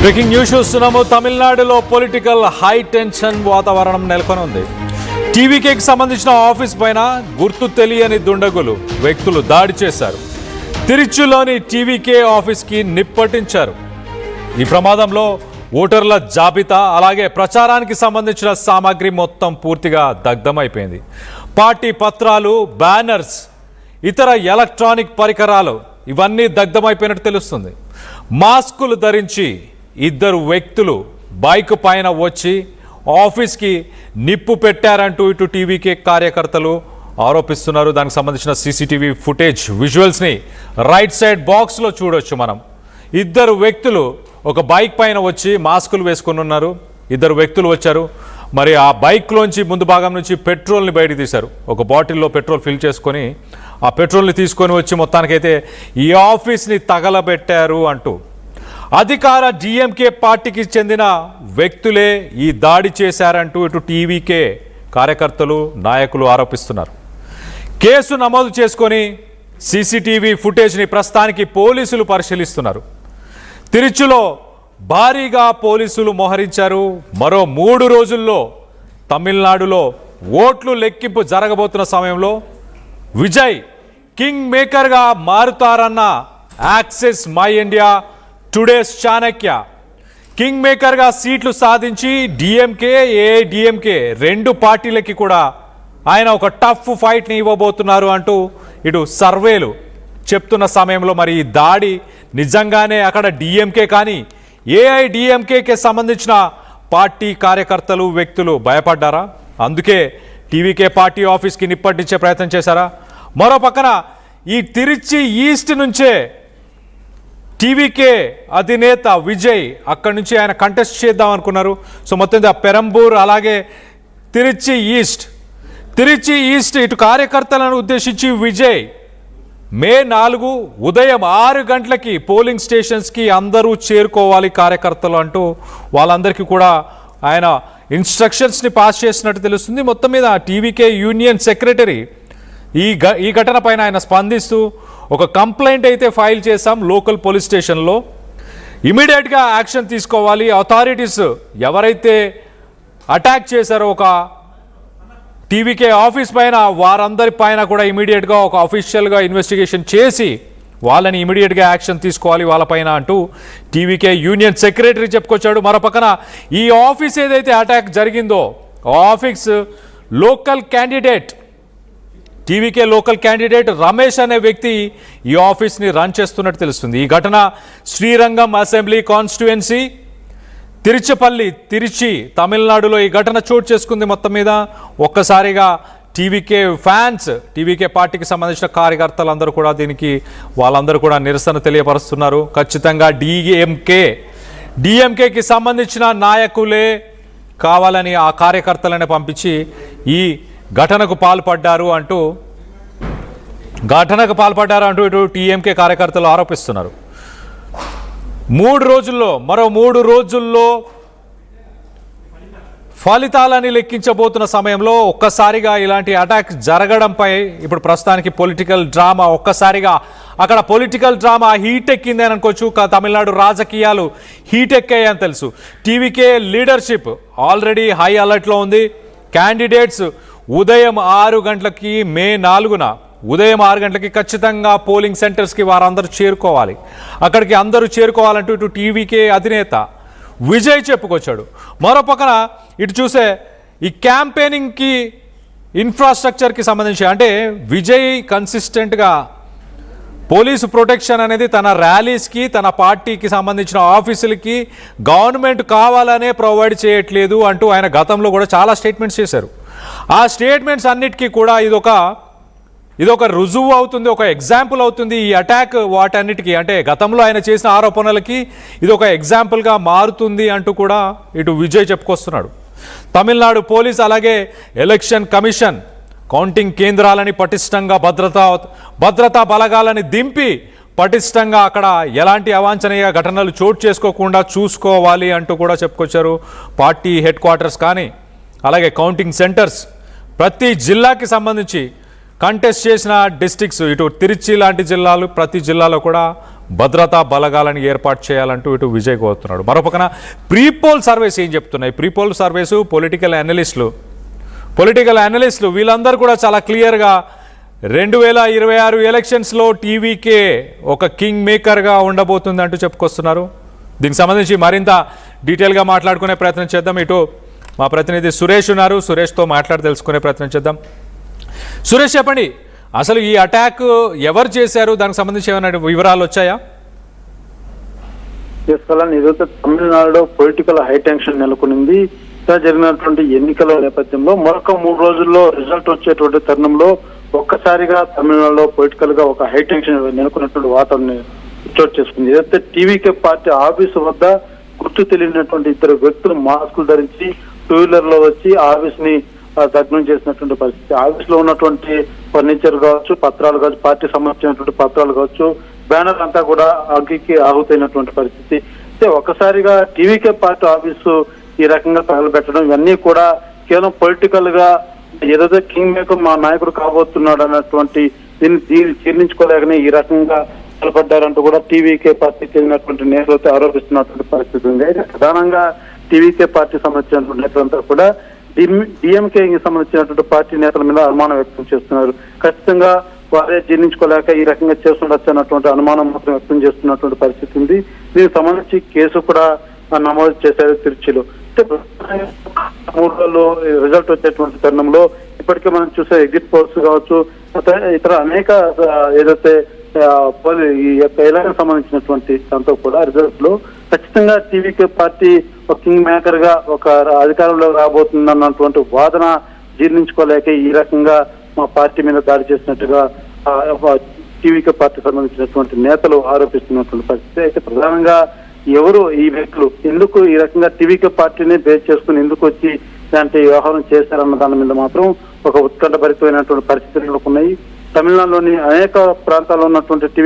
Breaking news చూస్తున్నాము. తమిళనాడులో political high tension వాతావరణం నెలకొని ఉంది. టీవీకేకి సంబంధించిన ఆఫీస్ పైన గుర్తు తెలియని దుండగులు వ్యక్తులు దాడి చేశారు. తిరుచిలోని టీవీకే ఆఫీస్కి నిప్పటించారు. ఈ ప్రమాదంలో ఓటర్ల జాబితా అలాగే ప్రచారానికి సంబంధించిన సామాగ్రి మొత్తం పూర్తిగా దగ్ధమైపోయింది. పార్టీ పత్రాలు, బ్యానర్స్, ఇతర ఎలక్ట్రానిక్ పరికరాలు ఇవన్నీ దగ్ధమైపోయినట్టు తెలుస్తుంది. మాస్కులు ధరించి ఇద్దరు వ్యక్తులు బైక్ పైన వచ్చి ఆఫీస్కి నిప్పు పెట్టారంటూ ఇటు టీవీకే కార్యకర్తలు ఆరోపిస్తున్నారు. దానికి సంబంధించిన సీసీటీవీ ఫుటేజ్ విజువల్స్ని రైట్ సైడ్ బాక్స్లో చూడొచ్చు మనం. ఇద్దరు వ్యక్తులు ఒక బైక్ పైన వచ్చి మాస్కులు వేసుకుని ఉన్నారు. ఇద్దరు వ్యక్తులు వచ్చారు. మరి ఆ బైక్లోంచి ముందు భాగం నుంచి పెట్రోల్ని బయటకు తీశారు. ఒక బాటిల్లో పెట్రోల్ ఫిల్ చేసుకొని ఆ పెట్రోల్ని తీసుకొని వచ్చి మొత్తానికైతే ఈ ఆఫీస్ని తగలబెట్టారు అంటూ అధికార డిఎంకే పార్టీకి చెందిన వ్యక్తులే ఈ దాడి చేశారంటూ ఇటు టీవీకే కార్యకర్తలు, నాయకులు ఆరోపిస్తున్నారు. కేసు నమోదు చేసుకొని సీసీటీవీ ఫుటేజ్ని ప్రస్తుతానికి పోలీసులు పరిశీలిస్తున్నారు. తిరుచిలో భారీగా పోలీసులు మోహరించారు. మరో 3 రోజుల్లో తమిళనాడులో ఓట్లు లెక్కింపు జరగబోతున్న సమయంలో విజయ్ కింగ్ మేకర్గా మారుతారన్న Axis my India, today's Chanakya king మేకర్గా సీట్లు సాధించి డిఎంకే, ఏఐడిఎంకే 2 పార్టీలకి కూడా ఆయన ఒక టఫ్ ఫైట్ని ఇవ్వబోతున్నారు అంటూ ఇటు సర్వేలు చెప్తున్న సమయంలో మరి ఈ దాడి నిజంగానే అక్కడ డిఎంకే కానీ ఏఐడిఎంకేకి సంబంధించిన పార్టీ కార్యకర్తలు, వ్యక్తులు భయపడ్డారా? అందుకే టీవీకే పార్టీ ఆఫీస్కి నిప్పటించే ప్రయత్నం చేశారా? మరో పక్కన ఈ తిరుచి ఈస్ట్ నుంచే టీవీకే అధినేత విజయ్ అక్కడి నుంచి ఆయన కంటెస్ట్ చేద్దాం అనుకున్నారు. సో మొత్తం పెరంబూర్ అలాగే తిరుచి ఈస్ట్ ఇటు కార్యకర్తలను ఉద్దేశించి విజయ్ మే 4 ఉదయం 6 గంటలకి పోలింగ్ స్టేషన్స్కి అందరూ చేరుకోవాలి కార్యకర్తలు అంటూ వాళ్ళందరికీ కూడా ఆయన ఇన్స్ట్రక్షన్స్ని పాస్ చేసినట్టు తెలుస్తుంది. మొత్తం మీద టీవీకే యూనియన్ సెక్రటరీ ఈ ఘటన పైన ఆయన స్పందిస్తూ ఒక కంప్లైంట్ అయితే ఫైల్ చేశాం లోకల్ పోలీస్ స్టేషన్లో, ఇమీడియట్గా యాక్షన్ తీసుకోవాలి. అథారిటీస్ ఎవరైతే అటాక్ చేశారో ఒక టీవీకే ఆఫీస్ పైన వారందరి పైన కూడా ఇమీడియట్గా ఒక అఫీషియల్గా ఇన్వెస్టిగేషన్ చేసి వాళ్ళని ఇమీడియట్గా యాక్షన్ తీసుకోవాలి వాళ్ళపైన అంటూ టీవీకే యూనియన్ సెక్రటరీ చెప్పుకొచ్చాడు. మరోపక్కన ఈ ఆఫీస్ ఏదైతే అటాక్ జరిగిందో office local candidate, TVK local candidate Ramesh అనే వ్యక్తి ఈ ఆఫీస్ని రన్ చేస్తున్నట్టు తెలుస్తుంది. ఈ ఘటన శ్రీరంగం అసెంబ్లీ కాన్స్టిట్యుయెన్సీ తిరుచి తమిళనాడులో ఈ ఘటన చోటు చేసుకుంది. మొత్తం మీద ఒక్కసారిగా టీవీకే ఫ్యాన్స్, టీవీకే పార్టీకి సంబంధించిన కార్యకర్తలందరూ కూడా దీనికి వాళ్ళందరూ కూడా నిరసన తెలియపరుస్తున్నారు. ఖచ్చితంగా డిఎంకేకి సంబంధించిన నాయకులే కావాలని ఆ కార్యకర్తలనే పంపించి ఈ ఘటనకు పాల్పడ్డారు అంటూ ఇటు టీఎంకే కార్యకర్తలు ఆరోపిస్తున్నారు. మరో 3 రోజుల్లో ఫలితాలని లెక్కించబోతున్న సమయంలో ఒక్కసారిగా ఇలాంటి అటాక్ జరగడంపై ఇప్పుడు ప్రస్తుతానికి పొలిటికల్ డ్రామా అక్కడ పొలిటికల్ డ్రామా హీట్ ఎక్కింది అని అనుకోవచ్చు. తమిళనాడు రాజకీయాలు హీట్ ఎక్కాయని తెలుసు. టీవీకే లీడర్షిప్ ఆల్రెడీ హై అలర్ట్లో ఉంది. క్యాండిడేట్స్ ఉదయం 6 గంటలకి మే 4న ఉదయం 6 గంటలకి ఖచ్చితంగా పోలింగ్ సెంటర్స్కి వారందరూ చేరుకోవాలి. అక్కడికి అందరూ చేరుకోవాలంటూ ఇటు టీవీకే అధినేత విజయ్ చెప్పుకొచ్చాడు. మరో పక్కన ఇటు చూసే ఈ క్యాంపెయినింగ్కి ఇన్ఫ్రాస్ట్రక్చర్కి సంబంధించి అంటే విజయ్ కన్సిస్టెంట్గా పోలీసు ప్రొటెక్షన్ అనేది తన ర్యాలీస్కి, తన పార్టీకి సంబంధించిన ఆఫీసులకి గవర్నమెంట్ కావాలనే ప్రొవైడ్ చేయట్లేదు అంటూ ఆయన గతంలో కూడా చాలా స్టేట్మెంట్స్ చేశారు. ఆ స్టేట్మెంట్స్ అన్నిటికీ కూడా ఇదొక రుజువు అవుతుంది, ఒక ఎగ్జాంపుల్ అవుతుంది. ఈ అటాక్ వాటన్నిటికీ అంటే గతంలో ఆయన చేసిన ఆరోపణలకి ఇది ఒక ఎగ్జాంపుల్గా మారుతుంది అంటూ కూడా ఇటు విజయ్ చెప్పుకొస్తున్నాడు. తమిళనాడు పోలీస్ అలాగే ఎలక్షన్ కమిషన్ కౌంటింగ్ కేంద్రాలని పటిష్టంగా భద్రతా బలగాలని దింపి పటిష్టంగా అక్కడ ఎలాంటి అవాంఛనీయ ఘటనలు చోటు చేసుకోకుండా చూసుకోవాలి అంటూ కూడా చెప్పుకొచ్చారు. పార్టీ హెడ్ క్వార్టర్స్ కానీ అలాగే కౌంటింగ్ సెంటర్స్ ప్రతి జిల్లాకి సంబంధించి కంటెస్ట్ చేసిన డిస్ట్రిక్ట్స్ ఇటు తిరుచి లాంటి జిల్లాలు ప్రతి జిల్లాలో కూడా భద్రతా బలగాలను ఏర్పాటు చేయాలంటూ ఇటు విజయ్ కోరుతున్నాడు. మరోపక్కన ప్రీపోల్ సర్వేస్ ఏం చెప్తున్నాయి? ప్రీపోల్ సర్వేసు పొలిటికల్ అనలిస్టులు వీళ్ళందరూ కూడా చాలా క్లియర్గా 2026 ఎలక్షన్స్లో టీవీకే ఒక కింగ్ మేకర్గా ఉండబోతుంది అంటూ చెప్పుకొస్తున్నారు. దీనికి సంబంధించి మరింత డీటెయిల్గా మాట్లాడుకునే ప్రయత్నం చేద్దాం. ఇటు మా ప్రతినిధి సురేష్ ఉన్నారు, సురేష్తో మాట్లాడి తెలుసుకునే ప్రయత్నం చేద్దాం. సురేష్, చెప్పండి, అసలు ఈ అటాక్ ఎవరు చేశారు? దానికి సంబంధించి ఏమైనా వివరాలు వచ్చాయా? ఈరోజు తమిళనాడులో పొలిటికల్ హైటెన్షన్ నెలకొనింది. జరిగినటువంటి ఎన్నికల నేపథ్యంలో మరొక 3 రోజుల్లో రిజల్ట్ వచ్చేటువంటి తరుణంలో ఒక్కసారిగా తమిళనాడులో పొలిటికల్ గా ఒక హైటెన్షన్ నెలకొన్నటువంటి వాతావరణం చోటు చేసుకుంది. ఏదైతే టీవీకే పార్టీ ఆఫీసు వద్ద గుర్తు తెలియనటువంటి 2 వ్యక్తులు మాస్కులు ధరించి 2 వీలర్ లో వచ్చి ఆఫీస్ ని దగ్నం చేసినటువంటి పరిస్థితి. ఆఫీస్ లో ఉన్నటువంటి ఫర్నిచర్ కావచ్చు, పత్రాలు కావచ్చు, పార్టీ సంబంధించినటువంటి పత్రాలు కావచ్చు, బ్యానర్ అంతా కూడా అగ్గికి ఆహుతైనటువంటి పరిస్థితి. అయితే ఒక్కసారిగా టీవీకే పార్టీ ఆఫీసు ఈ రకంగా తగలబెట్టడం ఇవన్నీ కూడా కేవలం పొలిటికల్ గా ఏదైతే కింగ్ మేకర్ మా నాయకుడు కాబోతున్నాడు అన్నటువంటి దీన్ని జీర్ణించుకోలేకనే ఈ రకంగా తలపడ్డారంటూ కూడా టీవీకే పార్టీ చెందినటువంటి నేతలతో ఆరోపిస్తున్నటువంటి పరిస్థితి ఉంది. అయితే ప్రధానంగా టీవీకే పార్టీ సంబంధించినటువంటి నేతలంతా కూడా డిఎంకే సంబంధించినటువంటి పార్టీ నేతల మీద అనుమానం వ్యక్తం చేస్తున్నారు. ఖచ్చితంగా వారే జీర్ణించుకోలేక ఈ రకంగా చేస్తుండొచ్చు అన్నటువంటి అనుమానం మాత్రం వ్యక్తం చేస్తున్నటువంటి పరిస్థితి ఉంది. దీనికి సంబంధించి కేసు కూడా నమోదు చేశారు తిరుచిలో. 3 రోజులు రిజల్ట్ వచ్చేటువంటి తరుణంలో ఇప్పటికే మనం చూసే ఎగ్జిట్ పోల్స్ కావచ్చు, ఇతర అనేక ఏదైతే ఈ యొక్క ఎలక్షన్ సంబంధించినటువంటి దాంతో కూడా రిజల్ట్ లో ఖచ్చితంగా టీవీకే పార్టీ ఒక కింగ్ మేకర్ గా ఒక అధికారంలో రాబోతుందన్నటువంటి వాదన జీర్ణించుకోలేక ఈ రకంగా మా పార్టీ మీద దాడి చేసినట్టుగా టీవీకే పార్టీ సంబంధించినటువంటి నేతలు ఆరోపిస్తున్నటువంటి పరిస్థితి. అయితే ప్రధానంగా ఎవరు ఈ వ్యక్తులు, ఎందుకు ఈ రకంగా టీవీకే పార్టీని బేస్ చేసుకుని ఎందుకు వచ్చి ఇలాంటి వ్యవహారం చేశారన్న దాని మీద మాత్రం ఒక ఉత్కంఠభరితమైనటువంటి పరిస్థితులు ఉన్నాయి. తమిళనాడులోని అనేక ప్రాంతాల్లో ఉన్నటువంటి టీవీ